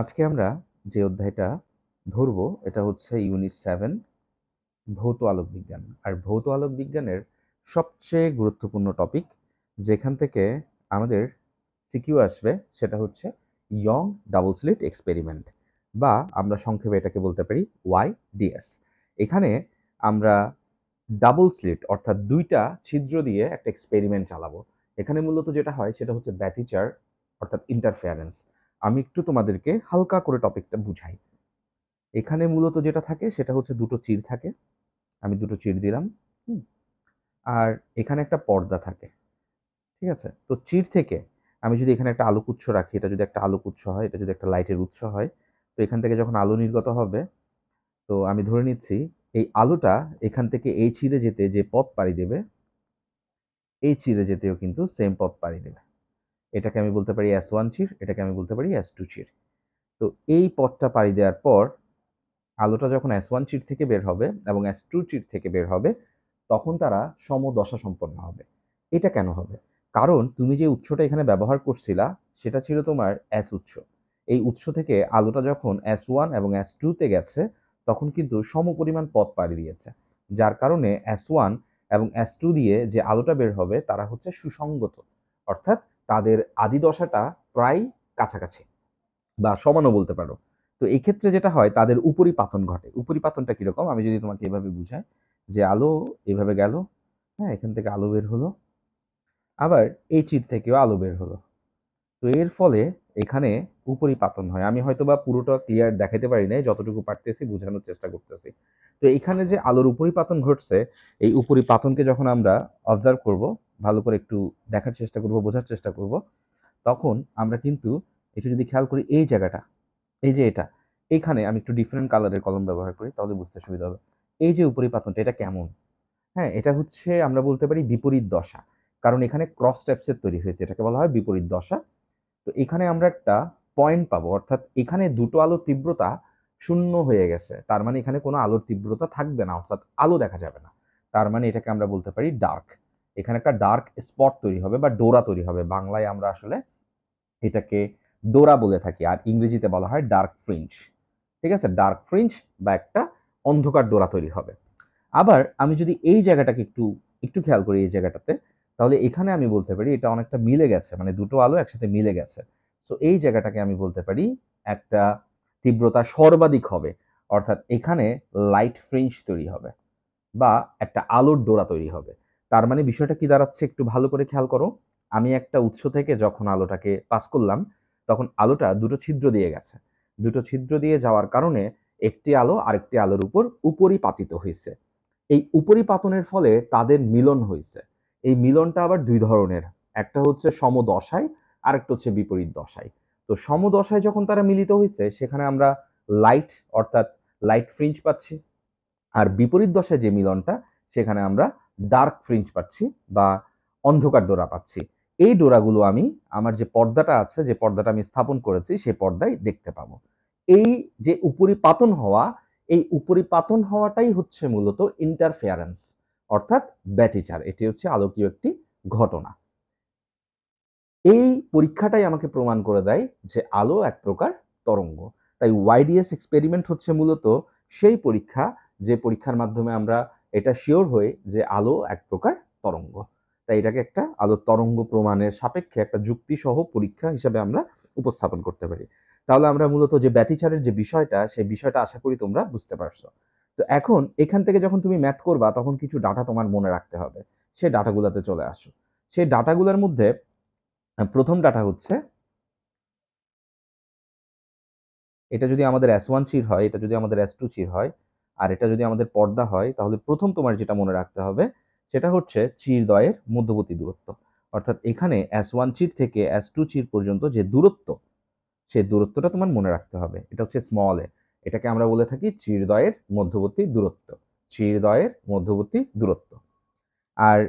আজকে আমরা যে অধ্যায়টা ধরবো এটা হচ্ছে ইউনিট 7 ভৌত আলোক বিজ্ঞান। আর ভৌত আলোক বিজ্ঞানের সবচেয়ে গুরুত্বপূর্ণ টপিক যেখান থেকে আমাদের সিকিউ আসবে সেটা হচ্ছে ইয়ং ডাবল স্লিট এক্সপেরিমেন্ট, বা আমরা সংক্ষেপে এটাকে বলতে পারি YDS। এখানে আমরা ডাবল স্লিট অর্থাৎ দুইটা ছিদ্র দিয়ে একটা এক্সপেরিমেন্ট চালাবো। এখানে মূলত যেটা হয় সেটা হচ্ছে ব্যতিচার অর্থাৎ ইন্টারফেয়ারেন্স। আমি একটু তোমাদেরকে হালকা করে টপিকটা বুঝাই। এখানে মূলত যেটা থাকে সেটা হচ্ছে দুটো চির থাকে। আমি দুটো চির দিলাম। হুম। আর এখানে একটা পর্দা থাকে। ঠিক আছে? তো চির থেকে আমি যদি এখানে একটা আলোক উৎস রাখি, এটা যদি একটা আলোক উৎস হয়, এটা যদি একটা লাইটের উৎস হয়, তো এখান থেকে যখন আলো নির্গত হবে, তো আমি ধরে নিচ্ছি এই আলোটা এখান থেকে এই চিরে যেতে যে পথ পাড়ি দেবে, এই চিরে যেতেও কিন্তু সেম পথ পাড়ি দেবে। এটাকে আমি বলতে পারি S1 চির, এটাকে আমি বলতে পারি S2 চির। তো এই পথটা পাড়ি দেওয়ার পর আলোটা যখন S1 চির থেকে বের হবে এবং S2 চির থেকে বের হবে, তখন তারা সমদশা সম্পন্ন হবে। এটা কেন হবে? কারণ তুমি যে উৎসটা এখানে ব্যবহার করছিলা সেটা ছিল তোমার S উৎস। এই উৎস থেকে আলোটা যখন S1 এবং S2 তে গেছে তখন কিন্তু সমপরিমাণ পথ পাড়ি দিয়েছে। যার কারণে S1 এবং S2 দিয়ে যে আলোটা বের হবে তারা হচ্ছে সুসংগত। অর্থাৎ তাদের আদি দশাটা প্রায় কাছাকাছি বা সমানও বলতে পারো। তো এই ক্ষেত্রে যেটা হয় তাদের উপরিপাতন ঘটে। উপরিপাতনটা কিরকম? আমি যদি তোমাকে এভাবে বুঝাই যে আলো এভাবে গেল, হ্যাঁ? এখান থেকে আলো বের হলো। আবার এই চির থেকেও আলো বের হলো। তো এর ফলে এখানে উপরিপাতন হয়। আমি হয়তোবা পুরোটা ক্লিয়ার দেখাইতে পারি নাই, যতটুকু পারতেছি বোঝানোর চেষ্টা করতেছি। তো এখানে যে আলোর উপরিপাতন ঘটছে, এই উপরিপাতনকে যখন আমরা অবজার্ভ করব, ভালো করে একটু দেখার চেষ্টা করব, বোঝার চেষ্টা করব, তখন আমরা কিন্তু একটু যদি খেয়াল করি এই জায়গাটা, এই যে এটা, এখানে আমি একটু ডিফারেন্ট কালারের কলম ব্যবহার করি তাহলে বুঝতে সুবিধা হবে। এই যে উপরিপাতনটা এটা কেমন? হ্যাঁ, এটা হচ্ছে আমরা বলতে পারি বিপরীত দশা। কারণ এখানে ক্রস স্টেপসের তৈরি হয়েছে। এটাকে বলা হয় বিপরীত দশা। তো এখানে আমরা একটা পয়েন্ট পাবো, অর্থাৎ এখানে দুটো আলোর তীব্রতা শূন্য হয়ে গেছে। তার মানে এখানে কোনো আলোর তীব্রতা থাকবে না, অর্থাৎ আলো দেখা যাবে না। তার মানে এটাকে আমরা বলতে পারি ডার্ক। এখানে একটা ডার্ক স্পট তৈরি হবে বা ডোরা তৈরি হবে। বাংলায় আমরা আসলে এটাকে ডোরা বলে থাকি, আর ইংরেজিতে বলা হয় ডার্ক ফ্রিঞ্জ। ঠিক আছে? ডার্ক ফ্রিঞ্জ বা একটা অন্ধকার ডোরা তৈরি হবে। আবার আমি যদি এই জায়গাটাকে একটু একটু খেয়াল করি এই জায়গাটাতে, তাহলে এখানে আমি বলতে পারি এটা অনেকটা মিলে গেছে, মানে দুটো আলো একসাথে মিলে গেছে। সো এই জায়গাটাকে আমি বলতে পারি একটা তীব্রতা সর্বাধিক হবে, অর্থাৎ এখানে লাইট ফ্রিঞ্জ তৈরি হবে বা একটা আলোর ডোরা তৈরি হবে। তার মানে বিষয়টা কি দাঁড়াচ্ছে একটু ভালো করে খেয়াল করো। আমি একটা উৎস থেকে যখন আলোটাকে পাস করলাম, তখন আলোটা দুটো ছিদ্র দিয়ে গেছে। দুটো ছিদ্র দিয়ে যাওয়ার কারণে একটি আলো আরেকটি আলোর উপর উপরিপাতিত হইছে। এই উপরিপাতনের ফলে তাদের মিলন হইছে। এই মিলনটা আবার দুই ধরনের। একটা হচ্ছে সমদশায়, আরেকটা হচ্ছে বিপরীত দশায়। তো সমদশায় যখন তারা মিলিত হইছে সেখানে আমরা লাইট অর্থাৎ লাইট ফ্রিঞ্জ পাচ্ছি। আর বিপরীত দশায় যে মিলনটা সেখানে আমরা ডার্ক ফ্রিঞ্জ পাচ্ছি বা অন্ধকার ডোরা পাচ্ছি। এই ডোরাগুলো আমি আমার যে পর্দাটা আছে, যে পর্দাটা আমি স্থাপন করেছি সেই পর্দায় দেখতে পাবো। এই যে উপরিপাতন হওয়া, এই উপরিপাতন হওয়াটাই হচ্ছে মূলত ইন্টারফেয়ারেন্স অর্থাৎ ব্যতিচার। এটি হচ্ছে আলোকীয় একটি ঘটনা। এই পরীক্ষাটাই আমাকে প্রমাণ করে দেয় যে আলো এক প্রকার তরঙ্গ। তাই YDS এক্সপেরিমেন্ট হচ্ছে মূলত সেই পরীক্ষা, যে পরীক্ষার মাধ্যমে আমরা এটা শিওর হই যে আলো এক প্রকার তরঙ্গ। তাই এটাকে একটা আলোর তরঙ্গ প্রমাণের সাপেক্ষে একটা যুক্তিসহ পরীক্ষা হিসেবে আমরা উপস্থাপন করতে পারি। তাহলে আমরা মূলত যে ব্যতিচারের যে বিষয়টা, সেই বিষয়টা আশা করি তোমরা বুঝতে পারছো। তো এখন এখান থেকে যখন তুমি ম্যাথ করবা তখন কিছু ডাটা তোমার মনে রাখতে হবে। সেই ডাটাগুলোতে চলে আসো। সেই ডাটাগুলোর মধ্যে প্রথম ডাটা হচ্ছে, এটা যদি আমাদের S1 চির হয়, এটা যদি আমাদের S2 চির হয়, আর এটা যদি আমাদের পর্দা হয়, তাহলে প্রথম তোমার যেটা মনে রাখতে হবে সেটা হচ্ছে চিরদ্বয়ের মধ্যবর্তী দূরত্ব। অর্থাৎ এখানে S1 চির থেকে S2 চির পর্যন্ত যে দূরত্ব, সেই দূরত্বটা তোমার মনে রাখতে হবে। এটা হচ্ছে স্মল এ। এটাকে আমরা বলে থাকি চিরদ্বয়ের মধ্যবর্তী দূরত্ব। চিরদ্বয়ের মধ্যবর্তী দূরত্ব। আর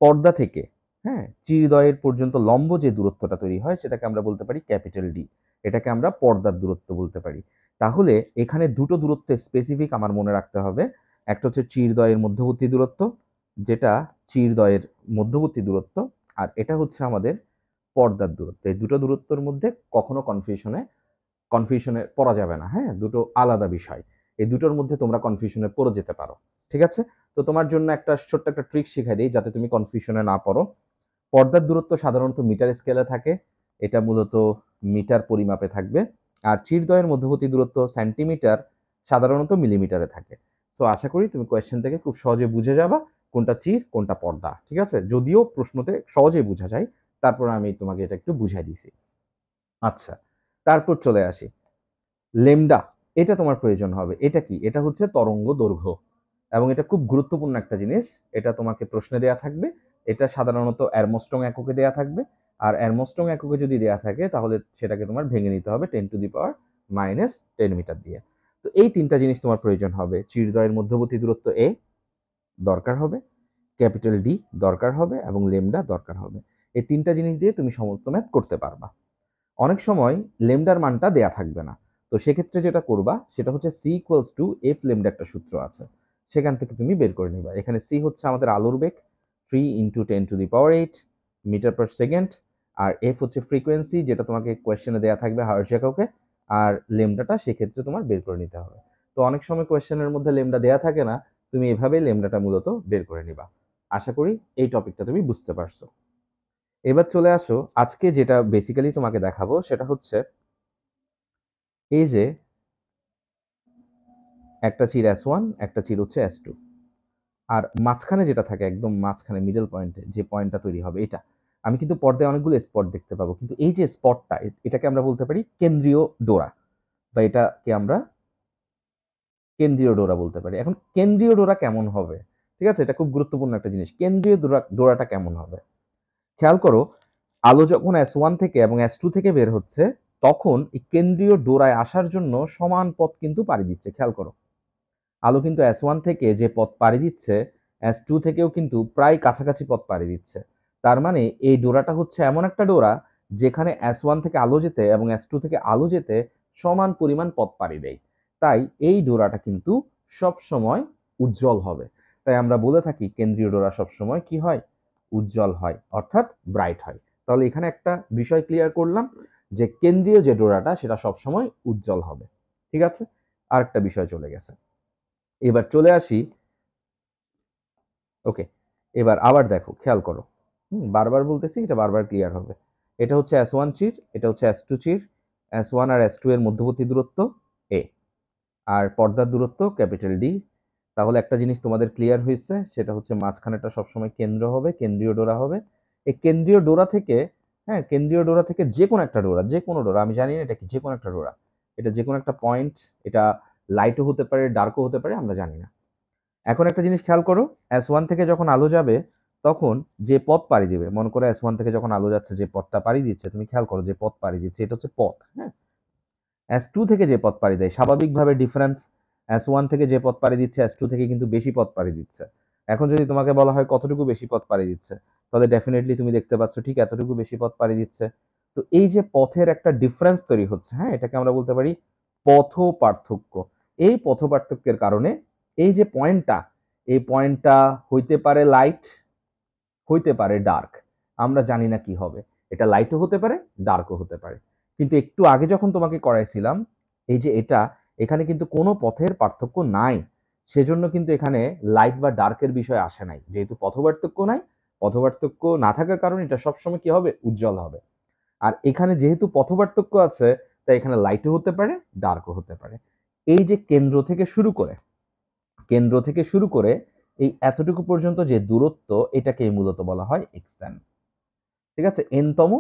পর্দা থেকে, হ্যাঁ, চিরদ্বয়ের পর্যন্ত লম্ব যে দূরত্বটা তৈরি হয় সেটাকে আমরা বলতে পারি ক্যাপিটাল ডি। এটাকে আমরা পর্দার দূরত্ব বলতে পারি। তাহলে এখানে দুটো দূরত্ব স্পেসিফিক আমার মনে রাখতে হবে। একটা হচ্ছে চিরদ্বয়ের মধ্যবর্তী দূরত্ব, যেটা চিরদ্বয়ের মধ্যবর্তী দূরত্ব, আর এটা হচ্ছে আমাদের পর্দার দূরত্ব। এই দুটো দূরত্বের মধ্যে কখনো কনফিউশনে কনফিউশনে পড়া যাবে না, হ্যাঁ? দুটো আলাদা বিষয়। এই দুটোর মধ্যে তোমরা কনফিউশনে পড়ে যেতে পারো। ঠিক আছে? তো তোমার জন্য একটা ছোট্ট একটা ট্রিক শিখাই দেই যাতে তুমি কনফিউশনে না পড়ো। পর্দার দূরত্ব সাধারণত মিটার স্কেলে থাকে। এটা মূলত মিটার পরিমাপে থাকবে। আর চিরদ্বয়ের মধ্যবর্তী দূরত্ব সেন্টিমিটার, সাধারণত মিলিমিটারে থাকে। সো আশা করি তুমি কোয়েশ্চেন থেকে খুব সহজে বুঝে যাবা কোনটা চির, কোনটা পর্দা। ঠিক আছে? যদিও প্রশ্নতে সহজেই বুঝা যায়, তারপর আমি তোমাকে এটা একটু বুঝাই দিছি। আচ্ছা, তারপর চলে আসি। লেমডা, এটা তোমার প্রয়োজন হবে। এটা কি? এটা হচ্ছে তরঙ্গ দৈর্ঘ্য এবং এটা খুব গুরুত্বপূর্ণ একটা জিনিস। এটা তোমাকে প্রশ্নে দেয়া থাকবে। এটা সাধারণত অ্যারমস্ট্রং এককে দেয়া থাকবে। আর অ্যারমস্ট্রং এককে যদি দেয়া থাকে তাহলে সেটাকে তোমার ভেঙে নিতে হবে 10⁻⁻10 মিটার দিয়ে। তো এই ৩টা জিনিস তোমার প্রয়োজন হবে। চিরদ্বয়ের মধ্যবর্তী দূরত্ব a দরকার হবে, ক্যাপিটাল D দরকার হবে এবং লেমডা দরকার হবে। এই ৩টা জিনিস দিয়ে তুমি সমস্ত ম্যাথ করতে পারবা। অনেক সময় লেমডার মানটা দেয়া থাকবে না। তো সেক্ষেত্রে যেটা করবা সেটা হচ্ছে c = f লেমডা একটা সূত্র আছে। সেখান থেকে তুমি বের করে নিবা। এখানে c হচ্ছে আমাদের আলোর বেগ 3 × 10⁸ মিটার পার সেকেন্ড, আর f হচ্ছে ফ্রিকোয়েন্সি যেটা তোমাকে কোয়েশ্চেনে দেয়া থাকবে হার্টজ এককে, আর লেমডাটা সেক্ষেত্রে তোমার বের করে নিতে হবে। তো অনেক সময় কোয়েশ্চেনের মধ্যে লেমডা দেয়া থাকে না, তুমি এভাবেই লেমডাটা মূলত বের করে নিবা। আশা করি এই টপিকটা তুমি বুঝতে পারছো। এবার চলে আসো, আজকে যেটা বেসিক্যালি তোমাকে দেখাবো সেটা হচ্ছে এই যে একটা চির S1, একটা চির হচ্ছে S2, আর মাঝখানে যেটা থাকে একদম মাঝখানে মিডল পয়েন্টে যে পয়েন্টটা তৈরি হবে এটা। আমি কিন্তু পর্দায় অনেকগুলো স্পট দেখতে পাবো, কিন্তু এই যে স্পটটা এটাকে আমরা বলতে পারি কেন্দ্রীয় ডোরা, বা এটাকে আমরা কেন্দ্রীয় ডোরা বলতে পারি। এখন কেন্দ্রীয় ডোরা কেমন হবে? ঠিক আছে, এটা খুব গুরুত্বপূর্ণ একটা জিনিস। কেন্দ্রীয় ডোরাটা কেমন হবে? খেয়াল করো, আলো যখন S1 থেকে এবং S2 থেকে বের হচ্ছে তখন এই কেন্দ্রীয় ডোরায় আসার জন্য সমান পথ কিন্তু পাড়ি দিচ্ছে। খেয়াল করো, আলো কিন্তু S1 থেকে যে পথ পাড়ি দিচ্ছে S2 থেকেও কিন্তু প্রায় কাছাকাছি পথ পাড়ি দিচ্ছে। তার মানে এই ডোরাটা হচ্ছে এমন একটা ডোরা যেখানে S1 থেকে আলো যেতে এবং S2 থেকে আলো যেতে সমান পরিমাণ পথ পাড়ি দেয়। তাই এই ডোরাটা কিন্তু সব সময় উজ্জ্বল হবে। তাই আমরা বলে থাকি কেন্দ্রীয় ডোরা সব সময় কি হয়? উজ্জ্বল হয়, অর্থাৎ ব্রাইট হয়। তাহলে এখানে একটা বিষয় ক্লিয়ার করলাম যে কেন্দ্রীয় যে ডোরাটা সেটা সব সময় উজ্জ্বল হবে। ঠিক আছে? আরেকটা বিষয় চলে গেছে। এবার চলে আসি। ওকে, এবার আবার দেখো, খেয়াল করো। বারবার বলতেছি, এটা বারবার ক্লিয়ার হবে। এটা হচ্ছে S1 চির, এটা হচ্ছে S2 চির। S1 আর S2 এর মধ্যবর্তী দূরত্ব a, আর পর্দার দূরত্ব ক্যাপিটাল D। তাহলে একটা জিনিস তোমাদের ক্লিয়ার হয়েছে, সেটা হচ্ছে মাঝখানেটা সবসময় কেন্দ্র হবে, কেন্দ্রীয় ডোরা হবে। এই কেন্দ্রীয় ডোরা থেকে, হ্যাঁ, কেন্দ্রীয় ডোরা থেকে যে কোনো একটা ডোরা, যে কোনো ডোরা, আমি জানি না এটা কি, যে কোনো একটা ডোরা, এটা যে কোনো একটা পয়েন্ট, এটা লাইটও হতে পারে, ডার্কও হতে পারে, আমরা জানি না। এখন একটা জিনিস খেয়াল করো, S1 থেকে যখন আলো যাবে তখন যে পথ পাড়ি দিবে, মনে করো S1 থেকে যখন আলো যাচ্ছে যে পথটা পাড়ি দিচ্ছে, তুমি খেয়াল করো যে পথ পাড়ি দিচ্ছে এটা হচ্ছে পথ, হ্যাঁ। S2 থেকে যে পথ পাড়ি দেয় স্বাভাবিকভাবে ডিফারেন্স, S1 থেকে যে পথ পাড়ি দিচ্ছে S2 থেকে কিন্তু বেশি পথ পাড়ি দিচ্ছে। এখন যদি তোমাকে বলা হয় কতটুকু বেশি পথ পাড়ি দিচ্ছে, তাহলে ডেফিনেটলি তুমি দেখতে পাচ্ছ ঠিক এতটুকু বেশি পথ পাড়ি দিচ্ছে। তো এই যে পথের একটা ডিফারেন্স তৈরি হচ্ছে, হ্যাঁ, এটাকে আমরা বলতে পারি পথ পার্থক্য। এই পথ পার্থক্যের কারণে এই যে পয়েন্টটা, এই পয়েন্টটা হইতে পারে লাইট, হইতে পারে ডার্ক, আমরা জানি না কি হবে। এটা লাইটও হতে পারে, ডার্কও হতে পারে। কিন্তু একটু আগে যখন তোমাকে করাইছিলাম, এই যে এটা, এখানে কিন্তু কোনো পথের পার্থক্য নাই। সেজন্য কিন্তু এখানে লাইট বা ডার্কের বিষয় আসে নাই। যেহেতু পথপার্থক্য নাই, পথপার্থক্য না থাকার কারণে এটা সবসময় কি হবে? উজ্জ্বল হবে। আর এখানে যেহেতু পথপার্থক্য আছে, তাই এখানে লাইটও হতে পারে, ডার্কও হতে পারে। এই যে কেন্দ্র থেকে শুরু করে এই এতটুকু পর্যন্ত যে দূরত্ব, এটাকে মূলত বলা হয় xn। ঠিক আছে, এনতম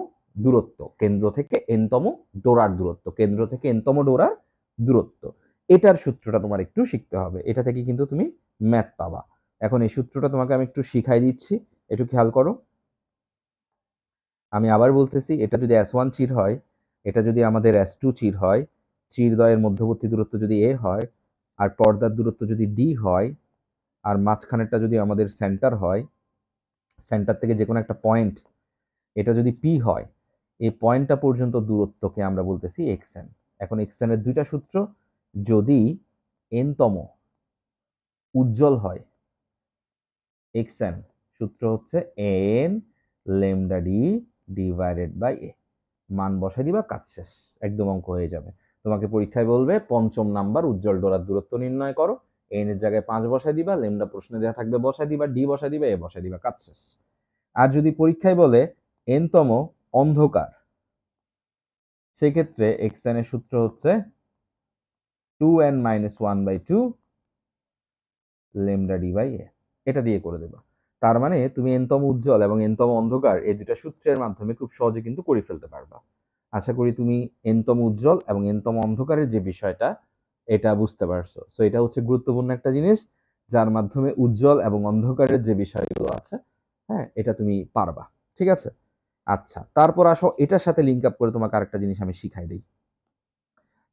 দূরত্ব, কেন্দ্র থেকে এনতম ডোরার দূরত্ব, কেন্দ্র থেকে এনতম ডোরার দূরত্ব। এটার সূত্রটা তোমার একটু শিখতে হবে, এটা থেকে কিন্তু তুমি ম্যাথ পাবা। এখন এই সূত্রটা তোমাকে আমি একটু শিখাই দিচ্ছি, একটু খেয়াল করো। আমি আবার বলতেছি, এটা যদি S1 চির হয়, এটা যদি আমাদের S2 চির হয়, চিরদ্বয়ের মধ্যবর্তী দূরত্ব যদি a হয়, আর পর্দার দূরত্ব যদি d হয়, আর মাঝখানেরটা যদি আমাদের সেন্টার হয়, সেন্টার থেকে যে কোনো একটা পয়েন্ট, এটা যদি p হয়, এই পয়েন্টটা পর্যন্ত দূরত্বকে আমরা বলতেছি xn। এখন xn এর দুইটা সূত্র, যদি n-তম উজ্জ্বল হয় xn, সূত্র হচ্ছে n lambda d divided by a। মান বসাই দিবা, কাজ শেষ, একদম অঙ্ক হয়ে যাবে। তোমাকে পরীক্ষায় বলবে ৫ম নাম্বার উজ্জ্বল ডোরার দূরত্ব নির্ণয় করো, এন এর জায়গায় ৫ বসায় দিবা, লেমডা প্রশ্নে দেওয়া থাকবে বসায় দিবা, ডি বসায় দিবা, এ বসায় দিবা, কাজ শেষ। আর যদি পরীক্ষায় বলে এনতম অন্ধকার, সেক্ষেত্রে এক্সএন এর সূত্র হচ্ছে 2n-1/2 লেমডা ডি বাই এ, এটা দিয়ে করে দেবা। তার মানে তুমি এনতম উজ্জ্বল এবং এনতম অন্ধকার এই দুটা সূত্রের মাধ্যমে খুব সহজে কিন্তু করে ফেলতে পারবা। আশা করি তুমি এনতম উজ্জ্বল এবং এনতম অন্ধকারের যে বিষয়টা এটা বুঝতে পারছো। সো এটা হচ্ছে গুরুত্বপূর্ণ একটা জিনিস, যার মাধ্যমে উজ্জ্বল এবং অন্ধকারের যে বিষয়গুলো আছে, হ্যাঁ, এটা তুমি পারবা। ঠিক আছে? আচ্ছা, তারপর আসো এটার সাথে লিঙ্ক আপ করে তোমাকে আরেকটা জিনিস আমি শিখাই দিই।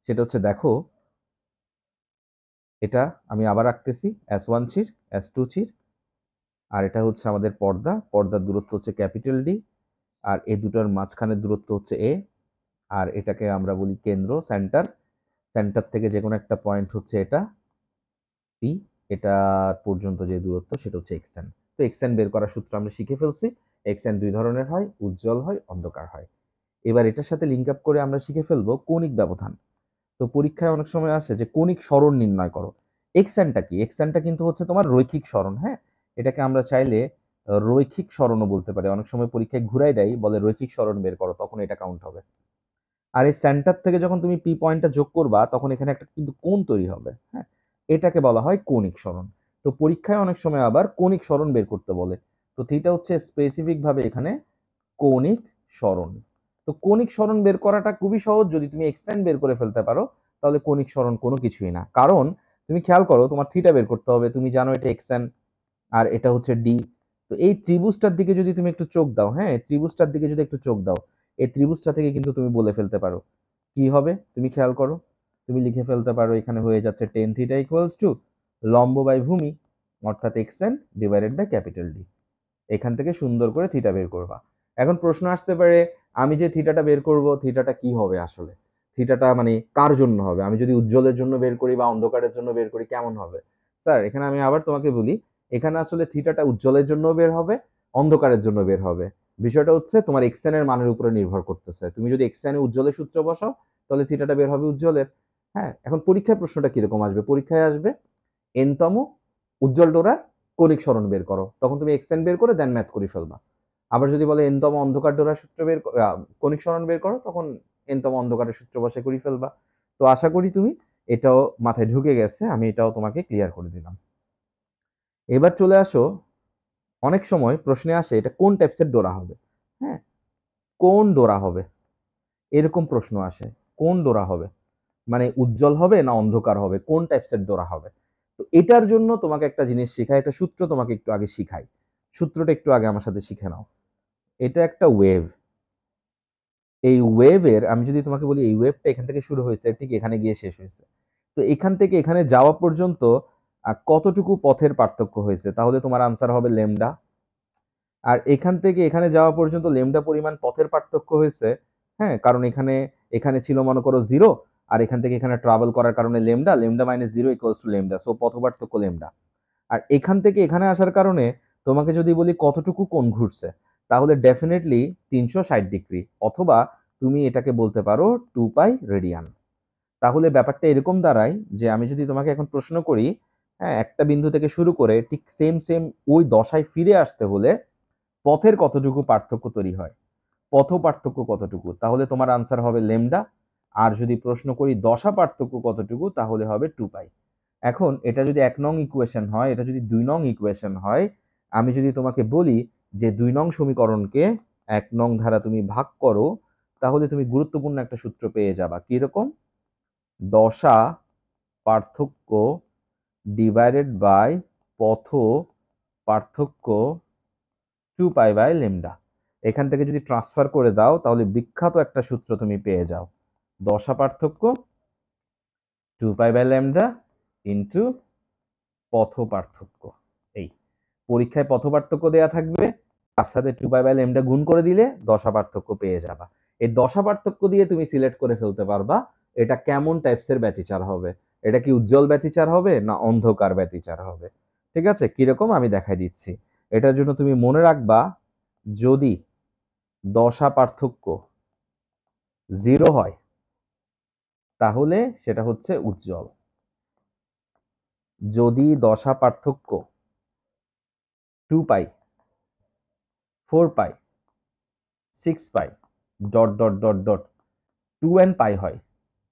সেটা হচ্ছে দেখো, এটা আমি আবার রাখতেছি S1 চির, S2 চির, আর এটা হচ্ছে আমাদের পর্দা, পর্দার দূরত্ব হচ্ছে ক্যাপিটাল ডি, আর এই দুটোর মাঝখানের দূরত্ব হচ্ছে এ, আর এটাকে আমরা বলি কেন্দ্র, সেন্টার। সেন্টার থেকে যে কোনো একটা পয়েন্ট হচ্ছে এটা পি, এটা পর্যন্ত যে দূরত্ব সেটা হচ্ছে এক্সএন। তো এক্সএন বের করার সূত্র আমরা শিখে ফেলছি। এক্সএন দুই ধরনের হয়, উজ্জ্বল হয়, অন্ধকার হয়। এবার এটার সাথে লিঙ্ক আপ করে আমরা শিখে ফেলবো কৌণিক ব্যবধান। তো পরীক্ষায় অনেক সময় আসে যে কৌণিক সরণ নির্ণয় করো। এক্সএনটা কি? এক্সএনটা কিন্তু হচ্ছে তোমার রৈখিক সরণ, হ্যাঁ? এটাকে আমরা চাইলে রৈখিক সরণও বলতে পারি। অনেক সময় পরীক্ষায় ঘুরাই দেয়, বলে রৈখিক সরণ বের করো, তখন এটা কাউন্ট হবে। আর এই সেন্টার থেকে যখন তুমি পি পয়েন্টটা যোগ করবা, তখন এখানে একটা কিন্তু কোণ তৈরি হবে, হ্যাঁ? এটাকে বলা হয় কৌণিক সরণ। তো পরীক্ষায় অনেক সময় আবার কৌণিক সরণ বের করতে বলে। তো থিটা হচ্ছে স্পেসিফিক ভাবে এখানে কৌণিক সরণ। তো কৌণিক সরণ বের করাটা খুবই সহজ, যদি তুমি এক্সটেন বের করে ফেলতে পারো তাহলে কৌণিক সরণ কোনো কিছুই না। কারণ তুমি খেয়াল করো, তোমার থিটা বের করতে হবে, তুমি জানো এটা এক্সএন আর এটা হচ্ছে ডি। তো এই ত্রিভুজটার দিকে যদি তুমি একটু চোখ দাও, হ্যাঁ, ত্রিভুজটার দিকে যদি একটু চোখ দাও, এই ত্রিভুজটা থেকে কিন্তু তুমি বলে ফেলতে পারো কি হবে। তুমি খেয়াল করো, তুমি লিখে ফেলতে পারো এখানে হয়ে যাচ্ছে টেন থিটা ইকুয়ালস টু লম্ব বাই ভূমি, অর্থাৎ x n divided by capital D. এখান থেকে সুন্দর করে থিটা বের করবা। এখন প্রশ্ন আসতে পারে, আমি যে থিটাটা বের করব, থিটাটা কি হবে আসলে? থিটাটা মানে কার জন্য হবে? আমি যদি উজ্জ্বলের জন্য বের করি বা অন্ধকারের জন্য বের করি, কেমন হবে? স্যার, এখানে আমি আবার তোমাকে বলি, এখানে আসলে থিটাটা উজ্জ্বলের জন্য বের হবে, অন্ধকারের জন্য বের হবে। বিষয়টা হচ্ছে তোমার এক্সএন এর মানের উপরে নির্ভর করতেছে। তুমি যদি এক্সএন এ উজ্জ্বলের সূত্র বসাও, তাহলে থিটাটা বের হবে উজ্জ্বলের। হ্যাঁ, এখন পরীক্ষায় প্রশ্নটা কিরকম আসবে? পরীক্ষায় আসবে এনতম উজ্জ্বল ডোরার কৌণিক সরণ বের করো, তখন তুমি এক্সটেন্ড বের করে দেন ম্যাথ করে ফেলবা। আবার যদি বলে এনতম অন্ধকার ডোরার সূত্র বের কৌণিক সরণ বের করো, তখন এনতম অন্ধকারের সূত্র বসে করে ফেলবা। তো আশা করি তুমি এটাও মাথায় ঢুকে গেছে, আমি এটাও তোমাকে ক্লিয়ার করে দিলাম। এবার চলে আসো, অনেক সময় প্রশ্নে আসে এটা কোন টাইপসের ডোরা হবে, হ্যাঁ, কোন ডোরা হবে, এরকম প্রশ্ন আসে। কোন ডোরা হবে মানে উজ্জ্বল হবে না অন্ধকার হবে, কোন টাইপসের ডোরা হবে? তো এটার জন্য তোমাকে একটা জিনিস শেখাই, একটা সূত্র তোমাকে একটু আগে শিখাই। সূত্রটা একটু আগে আমার সাথে শিখে নাও। এটা একটা ওয়েভ। এই ওয়েভের আমি যদি তোমাকে বলি এই ওয়েভটা এখান থেকে শুরু হয়েছে, ঠিক এখানে গিয়ে শেষ হয়েছে। তো এখান থেকে এখানে যাওয়া পর্যন্ত কতটুকু পথের পার্থক্য হয়েছে, তাহলে তোমার আনসার হবে ল্যামডা। আর এখান থেকে এখানে যাওয়া পর্যন্ত ল্যামডা পরিমাণ পথের পার্থক্য হয়েছে, হ্যাঁ, কারণ এখানে এখানে ছিল মনে করো 0, আর এখান থেকে এখানে ট্রাভেল করার কারণে lambda, lambda minus 0 equals to lambda, so পথ পার্থক্য ল্যামডা। আর এখান থেকে এখানে আসার কারণে তোমাকে যদি বলি কতটুকু কোণ ঘুরছে, তাহলে ডেফিনেটলি 360 ডিগ্রি, অথবা তুমি এটাকে বলতে পারো 2 পাই রেডিয়ান। তাহলে ব্যাপারটা এরকম দাঁড়ায় যে আমি যদি তোমাকে এখন প্রশ্ন করি, হ্যাঁ, একটা বিন্দু থেকে শুরু করে ঠিক সেম সেম ওই দশায় ফিরে আসতে হলে পথের কতটুকু পার্থক্য তৈরি হয়, পথ পার্থক্য কতটুকু, তাহলে তোমার আনসার হবে ল্যামডা। আর যদি প্রশ্ন করি দশা পার্থক্য কতটুকু, তাহলে হবে 2 পাই। এখন এটা যদি 1 নং ইকুয়েশন হয়, এটা যদি 2 নং ইকুয়েশন হয়, আমি যদি তোমাকে বলি যে 2 নং সমীকরণকে 1 নং দ্বারা তুমি ভাগ করো, তাহলে তুমি গুরুত্বপূর্ণ একটা সূত্র পেয়ে যাবা। কিরকম? দশা পার্থক্য ডিভাইডেড বাই পথ পার্থক্য 2 পাই বাই ল্যামডা। এখান থেকে যদি ট্রান্সফার করে দাও, তাহলে বিখ্যাত একটা সূত্র তুমি পেয়ে যাও, দশা পার্থক্য 2 পাই বাই ল্যামডা ইন্টু পথ পার্থক্য। এই পরীক্ষায় পথ পার্থক্য দেয়া থাকবে, তার সাথে 2 পাই বাই ল্যামডা গুণ করে দিলে দশা পার্থক্য পেয়ে যাবা। এই দশা পার্থক্য দিয়ে তুমি সিলেক্ট করে ফেলতে পারবা এটা কেমন টাইপসের ব্যতিচার হবে, এটা কি উজ্জ্বল ব্যতিচার হবে না অন্ধকার ব্যতিচার হবে। ঠিক আছে, কিরকম আমি দেখাই দিচ্ছি। এটার জন্য তুমি মনে রাখবা, যদি দশা পার্থক্য 0 হয়, তাহলে সেটা হচ্ছে উজ্জ্বল। যদি দশা পার্থক্য 2 pi, 4 pi, 6 pi, dot dot dot dot 2n pi হয়,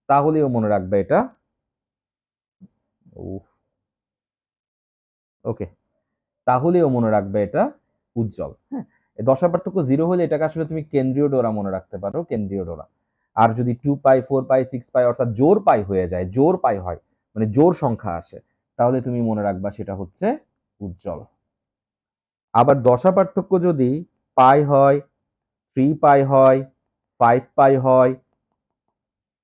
তাহলেও মনে রাখবে এটা ওকে, তাহলেও মনে রাখবে এটা উজ্জ্বল। হ্যাঁ, দশা পার্থক্য 0 হলে এটাকে আসলে তুমি কেন্দ্রীয় ডোরা মনে রাখতে পারো, কেন্দ্রীয় ডোরা। আর যদি 2 পাই, 4 পাই, 6 পাই অর্থাৎ জোর পাই হয়ে যায়, জোর পাই হয়, মানে জোর সংখ্যা আসে, তাহলে তুমি মনে রাখবা সেটা হচ্ছে উজ্জ্বল। আবার দশা পার্থক্য যদি পাই হয়, 3 পাই হয়, 5 পাই হয়,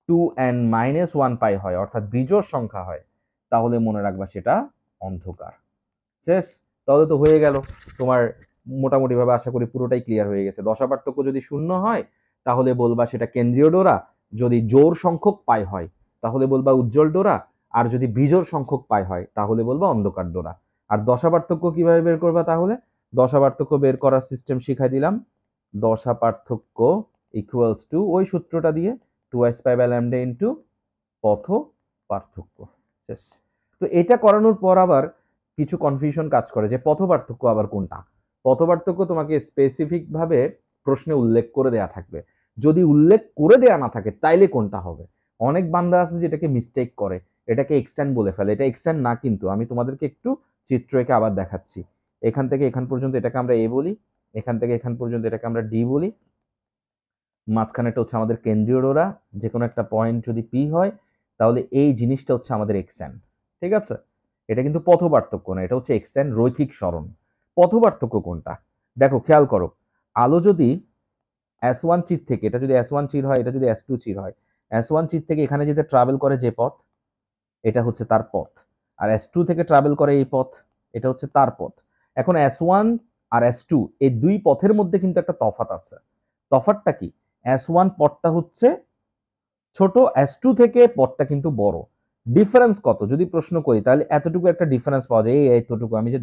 2n-1 পাই হয়, অর্থাৎ বিজোড় সংখ্যা হয়, তাহলে মনে রাখবা সেটা অন্ধকার। শেষ। তাহলে তো হয়ে গেল তোমার, মোটামুটি ভাবে আশা করি পুরোটাই ক্লিয়ার হয়ে গেছে। দশা পার্থক্য যদি 0 হয় তাহলে বলবা সেটা কেন্দ্রীয় ডোরা, যদি জোড় সংখ্যক পাই হয় তাহলে বলবা উজ্জ্বল ডোরা, আর যদি বিজোড় সংখ্যক পাই হয় তাহলে বলবা অন্ধকার ডোরা। আর দশা পার্থক্য কিভাবে বের করবা তাহলে? দশা পার্থক্য বের করার সিস্টেম শিখাই দিলাম। দশা পার্থক্য ইকুয়ালস টু ওই সূত্রটা দিয়ে 2s/λ ইন্টু পথ পার্থক্য। শেষ। তো এটা করানোর পর আবার কিছু কনফিউশন কাজ করে যে পথ পার্থক্য আবার কোনটা। পথ পার্থক্য তোমাকে স্পেসিফিক ভাবে প্রশ্নে উল্লেখ করে দেয়া থাকবে। যদি উল্লেখ করে দেয়া না থাকে তাইলে কোনটা হবে? অনেক বান্দা আছে যেটাকে মিস্টেক করে, এটাকে এক্সটেন্ড বলে ফেলে। এটা এক্সটেন্ড না, কিন্তু আমি তোমাদেরকে একটু চিত্র এঁকে আবার দেখাচ্ছি। এখান থেকে এখান পর্যন্ত এটাকে আমরা এ বলি, এখান থেকে এখান পর্যন্ত এটাকে আমরা ডি বলি, মাঝখানেটা হচ্ছে আমাদের কেন্দ্রীয় ডোরা। যে কোনো একটা পয়েন্ট যদি পি হয় তাহলে এই জিনিসটা হচ্ছে আমাদের এক্সএন। ঠিক আছে, এটা কিন্তু পথ পার্থক্য না, এটা হচ্ছে এক্সএন, রৈখিক সরণ। পথ পার্থক্য কোনটা? দেখো খেয়াল করো, আলো যদি S1 চির থেকে, এটা যদি S1 চির হয়, এটা যদি S2 চির হয়, S1 চির থেকে এখানে যেতে ট্রাভেল করে যে পথ, এটা হচ্ছে তার পথ। আর S2 থেকে ট্রাভেল করে এই পথ, এটা হচ্ছে তার পথ। এখন S1 আর S2 এই দুই পথের মধ্যে কিন্তু একটা তফাৎ আছে। তফাৎটা কি? S1 পথটা হচ্ছে ছোট, S2 থেকে পথটা কিন্তু বড়। ডিফারেন্স কত যদি প্রশ্ন করি তাহলে এতটুকু একটা ডিফারেন্স পাওয়া যায়, এই এতটুকু আমি যে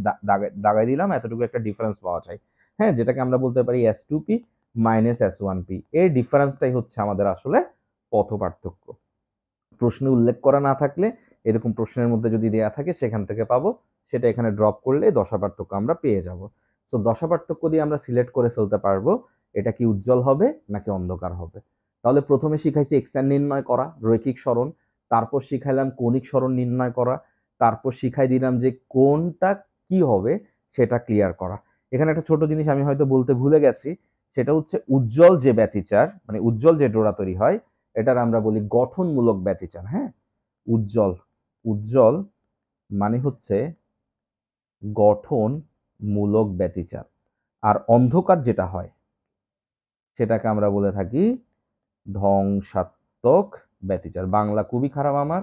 দাগাই দিলাম, এতটুকু একটা ডিফারেন্স পাওয়া যায়। হ্যাঁ, যেটাকে আমরা বলতে পারি S2p মাইনাস S1p। এই ডিফারেন্সটাই হচ্ছে আমাদের আসলে পথ পার্থক্য। প্রশ্নে উল্লেখ করা না থাকলে, এরকম প্রশ্নের মধ্যে যদি দেয়া থাকে সেখান থেকে পাবো, সেটা এখানে ড্রপ করলে দশা পার্থক্য আমরা পেয়ে যাব। সো দশা পার্থক্য দিয়ে আমরা সিলেক্ট করে ফেলতে পারবো এটা কি উজ্জ্বল হবে নাকি অন্ধকার হবে। তাহলে প্রথমে শিখাইছি এক্সটেন্ড নির্ণয় করা, রৈখিক সরণ, তারপর শিখাইলাম কৌণিক সরণ নির্ণয় করা, তারপর শিখাই দিলাম যে কোনটা কি হবে সেটা ক্লিয়ার করা। এখানে একটা ছোট জিনিস আমি হয়তো বলতে ভুলে গেছি, সেটা হচ্ছে উজ্জ্বল যে ব্যতিচার, মানে উজ্জ্বল যে ডোরা তৈরি হয়, এটার আমরা বলি গঠনমূলক ব্যতিচার। হ্যাঁ, উজ্জ্বল, উজ্জ্বল মানে হচ্ছে গঠনমূলক ব্যতিচার। আর অন্ধকার যেটা হয় সেটাকে আমরা বলে থাকি ধ্বংসাত্মক ব্যতিচার। বাংলা খুবই খারাপ আমার,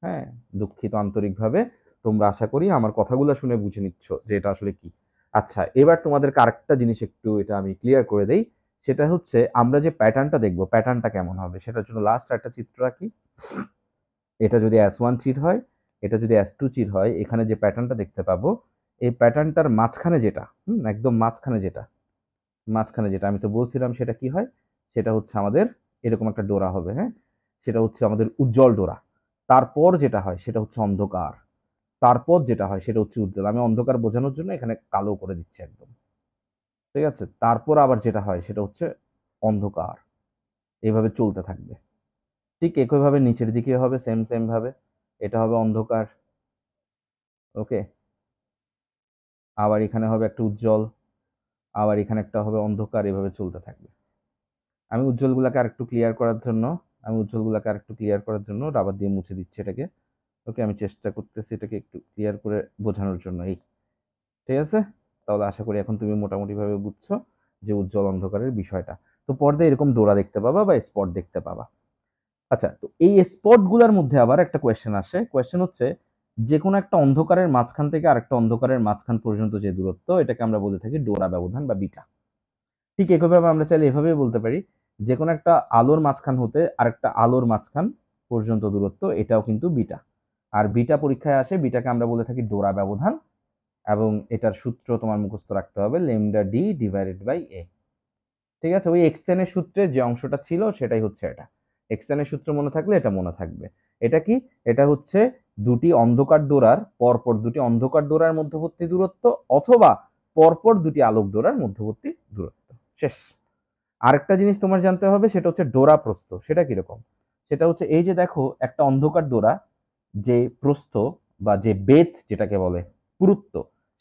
হ্যাঁ, দুঃখিত আন্তরিকভাবে। তোমরা আশা করি আমার কথাগুলো শুনে বুঝে নিচ্ছ যে এটা আসলে কি। আচ্ছা, এবার তোমাদের আরেকটা জিনিস একটু এটা আমি ক্লিয়ার করে দেই, সেটা হচ্ছে আমরা যে প্যাটার্নটা দেখবো, প্যাটার্নটা কেমন হবে সেটার জন্য লাস্ট একটা চিত্র আঁকি। এটা যদি S1 চির হয়, এটা যদি S2 চির হয়, এখানে যে প্যাটার্নটা দেখতে পাবো, এই প্যাটার্নটার মাঝখানে যেটা, একদম মাঝখানে যেটা আমি তো বলছিলাম সেটা কি হয়, সেটা হচ্ছে আমাদের এরকম একটা ডোরা হবে। হ্যাঁ, সেটা হচ্ছে আমাদের উজ্জ্বল ডোরা। তারপর যেটা হয় সেটা হচ্ছে অন্ধকার, তারপর যেটা হয় সেটা হচ্ছে উজ্জ্বল। আমি অন্ধকার বোঝানোর জন্য এখানে কালো করে দিচ্ছি একদম। ঠিক আছে, তারপর আবার যেটা হয় সেটা হচ্ছে অন্ধকার। এইভাবে চলতে থাকবে। ঠিক একইভাবে নিচের দিকে হবে সেম সেম ভাবে, এটা হবে অন্ধকার। ওকে, আবার এখানে হবে একটা উজ্জ্বল, আবার এখানে একটা হবে অন্ধকার, এভাবে চলতে থাকবে। আমি উজ্জ্বলগুলোকে আরেকটু ক্লিয়ার করার জন্য, রাবার দিয়ে মুছে দিচ্ছি এটাকে। ওকে, আমি চেষ্টা করতেছি এটাকে একটু ক্লিয়ার করে বোঝানোর জন্য। এই ঠিক আছে, তাহলে আশা করি এখন তুমি মোটামুটি ভাবে বুঝছো যে উজ্জ্বল অন্ধকারের বিষয়টা। তো পর্দায় এরকম ডোরা দেখতে পাবা বা স্পট দেখতে পাবা। আচ্ছা, তো এই স্পট গুলার মধ্যে আবার একটা কোয়েশ্চেন আসে। কোয়েশ্চেন হচ্ছে যে কোনো একটা অন্ধকারের মাঝখান থেকে আরেকটা অন্ধকারের মাঝখান পর্যন্ত যে দূরত্ব, এটাকে আমরা বলে থাকি ডোরা ব্যবধান বা বিটা। ঠিক একইভাবে আমরা চাইলে এভাবে বলতে পারি যে কোনো একটা আলোর মাঝখান হতে আরেকটা আলোর মাঝখান পর্যন্ত দূরত্ব, এটাও কিন্তু বিটা। আর বিটা পরীক্ষায় আসে, বিটাকে আমরা বলে থাকি ডোরা ব্যবধান, এবং এটার সূত্র তোমার মুখস্থ রাখতে হবে, ল্যামডা ডি ডিভাইডেড বাই এ। ঠিক আছে, ওই এক্সটেনের সূত্রে যে অংশটা ছিল সেটাই হচ্ছে এটা। এক্সএন এর সূত্র মনে থাকলে এটা মনে থাকবে। এটা কি? এটা হচ্ছে দুটি অন্ধকার ডোরার পরপর দুটি অন্ধকার ডোরার মধ্যবর্তী দূরত্ব অথবা পরপর দুটি আলোক ডোরার মধ্যবর্তী দূরত্ব। শেষ। আরেকটা জিনিস তোমার জানতে হবে, সেটা হচ্ছে ডোরা প্রস্থ। সেটা কিরকম? সেটা হচ্ছে এই যে দেখো একটা অন্ধকার ডোরা, যে প্রস্থ বা যে বেধ যেটাকে বলে পুরুত্ব,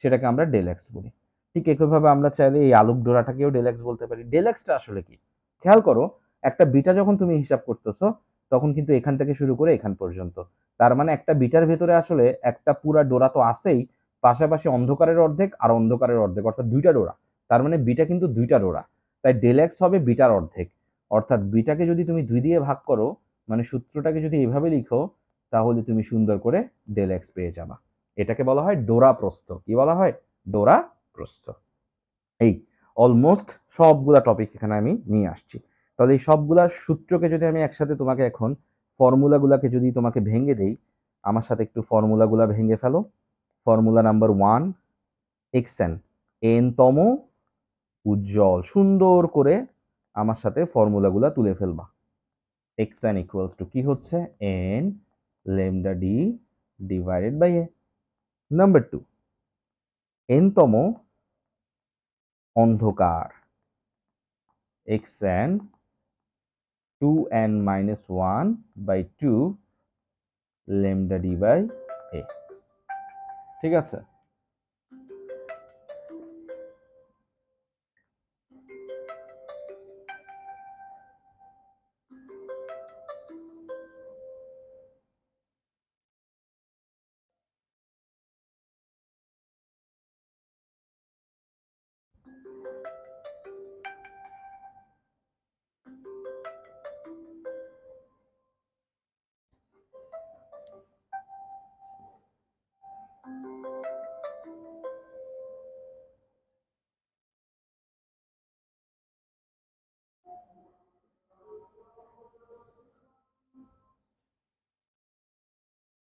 সেটাকে আমরা ডেল এক্স বলি। ঠিক একইভাবে আমরা চাইলে এই আলোক ডোরাটাকেও ডেল এক্স বলতে পারি। ডেল এক্সটা আসলে কি? খেয়াল করো, একটা বিটা যখন তুমি হিসাব করতেছো তখন কিন্তু এখান থেকে শুরু করে এখান পর্যন্ত, তার মানে একটা বিটার ভেতরে আসলে একটা পুরা ডোরা তো আছেই, পাশাপাশি অন্ধকারের অর্ধেক আর অন্ধকারের অর্ধেক, অর্থাৎ দুইটা ডোরা। তার মানে বিটা কিন্তু দুইটা ডোরা, তাই ডেল এক্স হবে বিটার অর্ধেক। অর্থাৎ বিটাকে যদি তুমি 2 দিয়ে ভাগ করো, মানে সূত্রটাকে যদি এভাবে লিখো, তাহলে তুমি সুন্দর করে ডেল এক্স পেয়ে যাবা। এটাকে বলা হয় ডোরা প্রস্থ। কি বলা হয়? ডোরা প্রস্থ। এই অলমোস্ট সবগুলা টপিক এখানে আমি নিয়ে আসছি। তাহলে এই সবগুলা সূত্রকে যদি আমি একসাথে তোমাকে এখন ফর্মুলাগুলাকে যদি তোমাকে ভেঙে দেই, আমার সাথে একটু ফর্মুলাগুলা ভেঙে ফেলো। ফর্মুলা নাম্বার 1, এক্সএন, এন তম উজ্জ্বল। সুন্দর করে আমার সাথে ফর্মুলাগুলা তুলে ফেলবা। xn ইকুয়ালস টু কি হচ্ছে? n lambda d divided by a। Number 2, n তম অন্ধকার, xn 2n minus 1 by 2 lambda d by a। ঠিক আছে?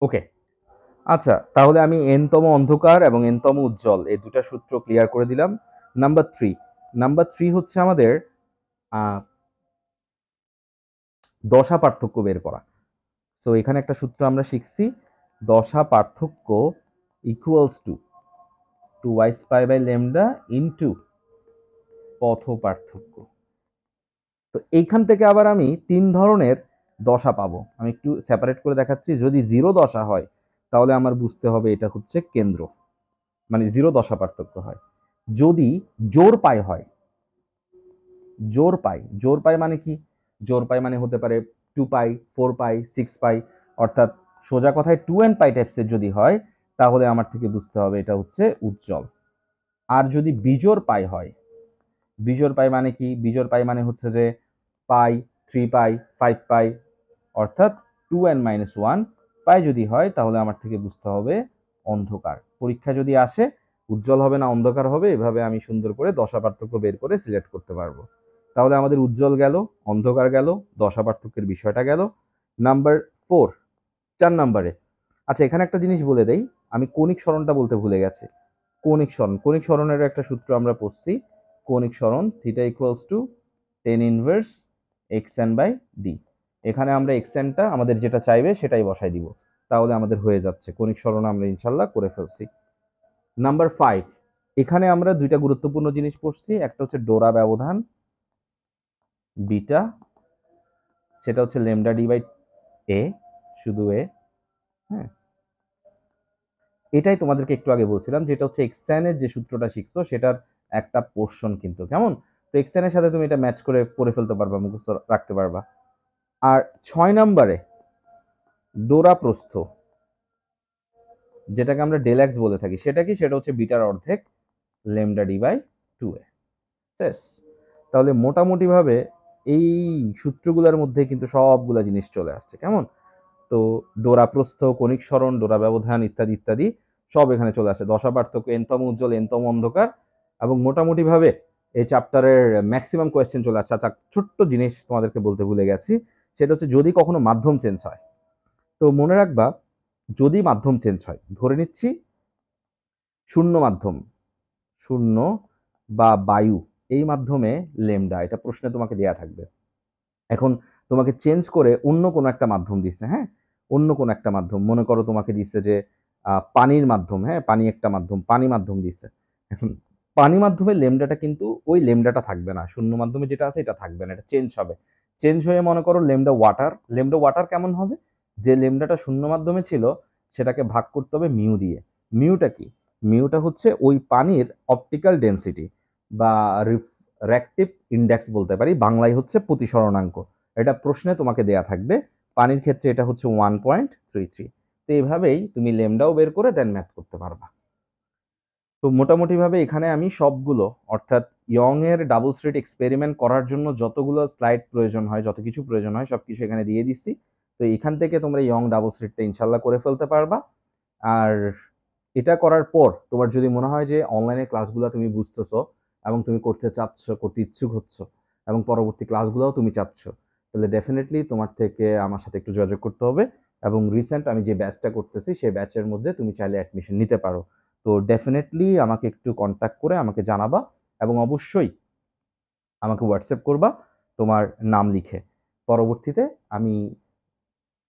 ওকে, আচ্ছা, তাহলে আমি n তম অন্ধকার এবং n তম উজ্জ্বল এই দুটা সূত্র ক্লিয়ার করে দিলাম। নাম্বার 3 হচ্ছে আমাদের দশা পার্থক্য বের করা। সো এখানে একটা সূত্র আমরা শিখছি, দশা পার্থক্য equals to 2y square by lambda into পথ পার্থক্য। তো এইখান থেকে আবার আমি 3 ধরনের দশা পাবো। আমি একটু সেপারেট করে দেখাচ্ছি। যদি 0 দশা হয় তাহলে আমার বুঝতে হবে এটা হচ্ছে কেন্দ্র, মানে 0 দশা পার্থক্য হয়। যদি জোর পাই হয়, জোর পাই মানে কি? জোর পাই মানে হতে পারে 2 পাই, 4 পাই, 6 পাই, অর্থাৎ সোজা কথায় 2 and পাই টাইপসের যদি হয়, তাহলে আমার থেকে বুঝতে হবে এটা হচ্ছে উজ্জ্বল। আর যদি বিজোড় পাই হয়, বিজোড় পাই মানে কি? বিজোড় পাই মানে হচ্ছে যে পাই, 3 পাই, 5 পাই, অর্থাৎ 2n minus 1 পাই যদি হয়, তাহলে আমার থেকে বুঝতে হবে অন্ধকার। পরীক্ষা যদি আসে উজ্জ্বল হবে না অন্ধকার হবে, এভাবে আমি সুন্দর করে দশা পার্থক্য বের করে সিলেক্ট করতে পারবো। তাহলে আমাদের উজ্জ্বল গেল, অন্ধকার গেল, দশা পার্থক্যের বিষয়টা গেল। নাম্বার 4, 4 নাম্বারে, আচ্ছা এখানে একটা জিনিস বলে দেই, আমি কৌণিক সরণটা বলতে ভুলে গেছি। কৌণিক সরণের একটা সূত্র আমরা পড়ছি। কৌণিক সরণ theta equals to tan inverse xn by D. এখানে আমরা xnটা আমাদের যেটা চাইবে সেটাই বসাই দিব, তাহলে আমাদের হয়ে যাচ্ছে। কৌণিক সরণ আমরা ইনশাল্লাহ করে ফেলছি। নাম্বার 5, এখানে আমরা দুইটা গুরুত্বপূর্ণ জিনিস পড়ছি। একটা হচ্ছে ডোরা ব্যবধান বিটা, সেটা হচ্ছে ল্যামডা ডি বাই এ, শুধু এ। হ্যাঁ, এটাই তোমাদেরকে একটু আগে বলছিলাম, যেটা হচ্ছে এক্সএন এর যে সূত্রটা শিখছো সেটার একটা পোর্শন কিন্তু। কেমন? তো এক্সএন এর সাথে তুমি এটা ম্যাচ করে পড়ে ফেলতে পারবা, মুখস্থ রাখতে পারবা। আর 6 নম্বরে ডোরা প্রস্থ, যেটাকে আমরা ডেল এক্স বলে থাকি, সেটা কি? সেটা হচ্ছে বিটার অর্ধেক ল্যামডা ডি বাই 2a। শেষ। তাহলে মোটামুটি ভাবে এই সূত্রগুলোর মধ্যে কিন্তু সবগুলা জিনিস চলে আসছে। কেমন? তো ডোরা প্রস্থ, কৌণিক সরণ, ডোরা ব্যবধান ইত্যাদি ইত্যাদি সব এখানে চলে আসে। দশা পার্থক্য, এনতম উজ্জ্বল, এনতম অন্ধকার, এবং মোটামুটি ভাবে এই চ্যাপ্টারের ম্যাক্সিমাম কোয়েশ্চেন চলে আসছে। আচ্ছা, ছোট্ট জিনিস তোমাদেরকে বলতে ভুলে গেছি, সেটা হচ্ছে যদি কখনো মাধ্যম চেঞ্জ হয়, তো মনে রাখবা, যদি মাধ্যম চেঞ্জ হয়, ধরে নিচ্ছি শূন্য মাধ্যম, শূন্য বা বায়ু, এই মাধ্যমে লেমডা, এটা প্রশ্নে তোমাকে দেয়া থাকবে। এখন তোমাকে চেঞ্জ করে অন্য কোনো একটা মাধ্যম দিচ্ছে, হ্যাঁ? অন্য কোনো একটা মাধ্যম। মনে করো তোমাকে দিচ্ছে যে পানির মাধ্যম, হ্যাঁ? পানি একটা মাধ্যম, পানি মাধ্যম দিচ্ছে। এখন পানি মাধ্যমের লেমডাটা কিন্তু ওই লেমডাটা থাকবে না। শূন্য মাধ্যমে যেটা আছে এটা থাকবে না। এটা চেঞ্জ হবে। চেঞ্জ হয়ে মনে করো লেমডা ওয়াটার। লেমডা ওয়াটার কেমন হবে? যে লেমডাটা শূন্য মাধ্যমে ছিল সেটাকে ভাগ করতে হবে মিউ দিয়ে। মিউটা কি? মিউটা হচ্ছে ওই পানির অপটিক্যাল ডেনসিটি বা রিফ্র্যাক্টিভ ইনডেক্স বলতে পারি। বাংলায় হচ্ছে প্রতিসরণাঙ্ক। এটা প্রশ্নে তোমাকে দেয়া থাকবে। পানির ক্ষেত্রে এটা হচ্ছে 1.33। তো এইভাবেই তুমি লেমডাও বের করে দেন ম্যাথ করতে পারবা। তো মোটামুটিভাবে এখানে আমি সবগুলো, অর্থাৎ ইয়ং এর ডাবল স্লিট এক্সপেরিমেন্ট করার জন্য যতগুলো স্লাইড প্রয়োজন হয়, যত কিছু প্রয়োজন হয় সবকিছু এখানে দিয়ে দিচ্ছি। তো এখান থেকে তোমরা ইয়ং ডাবল স্লিটটা ইনশাল্লাহ করে ফেলতে পারবা। আর এটা করার পর তোমার যদি মনে হয় যে অনলাইনে ক্লাসগুলো তুমি বুঝতেছো এবং তুমি করতে চাচ্ছ, করতে ইচ্ছুক হচ্ছ এবং পরবর্তী ক্লাসগুলোও তুমি চাচ্ছ, তাহলে ডেফিনেটলি তোমার থেকে আমার সাথে একটু যোগাযোগ করতে হবে। এবং রিসেন্ট আমি যে ব্যাচটা করতেছি সেই ব্যাচের মধ্যে তুমি চাইলে অ্যাডমিশন নিতে পারো। তো ডেফিনেটলি আমাকে একটু কন্ট্যাক্ট করে আমাকে জানাবা এবং অবশ্যই আমাকে হোয়াটসঅ্যাপ করবা তোমার নাম লিখে। পরবর্তীতে আমি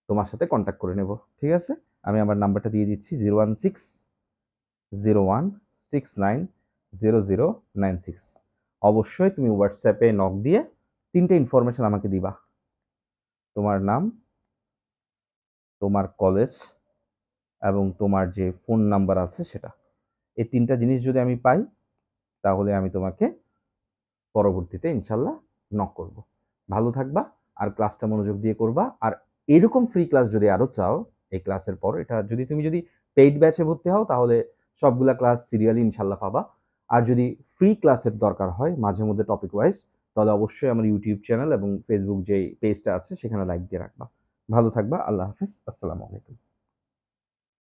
তোমার সাথে কন্ট্যাক্ট করে নেব। ঠিক আছে? আমি আমার নাম্বারটা দিয়ে দিচ্ছি 01601690096। অবশ্যই তুমি হোয়াটসঅ্যাপে নক দিয়ে 3টে ইনফরমেশন আমাকে দিবা। তোমার নাম, তোমার কলেজ এবং তোমার যে ফোন নাম্বার আছে সেটা। এই 3টা জিনিস যদি আমি পাই তাহলে আমি তোমাকে পরবর্তীতে ইনশাল্লাহ নক করব। ভালো থাকবা আর ক্লাসটা মনোযোগ দিয়ে করবা। আর এরকম ফ্রি ক্লাস যদি আরো চাও এই ক্লাসের পর, এটা তুমি যদি পেইড ব্যাচে ভর্তি হও তাহলে সবগুলা ক্লাস সিরিয়ালি ইনশাল্লাহ পাবা। আর যদি ফ্রি ক্লাসের দরকার হয় মাঝে মধ্যে টপিক ওয়াইজ, তাহলে অবশ্যই আমার ইউটিউব চ্যানেল এবং ফেসবুক যে পেজটা আছে সেখানে লাইক দিয়ে রাখবা। ভালো থাকবা। আল্লাহ হাফেজ। আসসালামু আলাইকুম।